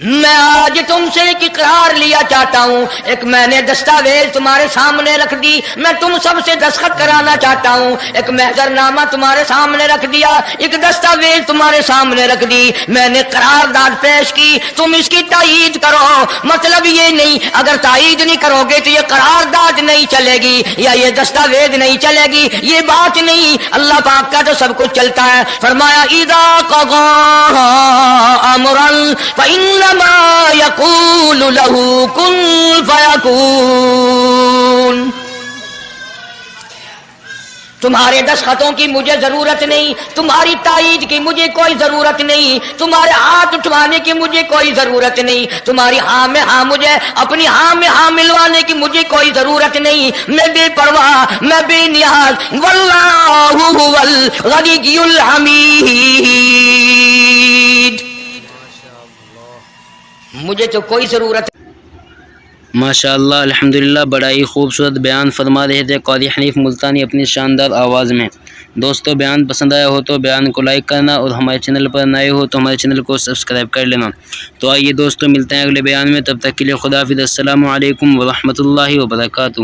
میں آج تم سے ایک اقرار لیا چاہتا ہوں، ایک میں نے دستاویز تمہارے سامنے رکھ دی، میں تم سب سے دستخط کرانا چاہتا ہوں، ایک محضر نامہ تمہارے سامنے رکھ دیا، ایک دستاویز تمہارے سامنے رکھ دی، میں نے قرارداد پیش کی، تم اس کی تائید کرو۔ مطلب یہ نہیں اگر تائید نہیں کرو گے تو یہ قرارداد نہیں چلے گی یا یہ دستاویز نہیں چلے گی، یہ بات نہیں، اللہ پاک کا تو سب کچھ چلتا ہے۔ فرمایا اذا قضى امرا فإنما يقول له كن فيكون۔ تمہارے دستخطوں کی مجھے ضرورت نہیں، تمہاری تائید کی مجھے کوئی ضرورت نہیں، تمہارے ہاتھ اٹھوانے کی مجھے کوئی ضرورت نہیں، تمہاری ہاں میں ہاں مجھے اپنی ہاں میں ہاں ملوانے کی مجھے کوئی ضرورت نہیں، میں بے پرواہ، میں بے نیاز، واللہ هو الغنی الحمید، مجھے تو کوئی ضرورت ماشاء اللہ الحمدللہ، بڑا ہی خوبصورت بیان فرما رہے تھے قاضی حنیف ملتانی اپنی شاندار آواز میں۔ دوستو بیان پسند آیا ہو تو بیان کو لائک کرنا، اور ہمارے چینل پر نئے ہو تو ہمارے چینل کو سبسکرائب کر لینا۔ تو آئیے دوستو ملتے ہیں اگلے بیان میں، تب تک کے لیے خدا حافظ، السلام علیکم ورحمۃ اللہ وبرکاتہ۔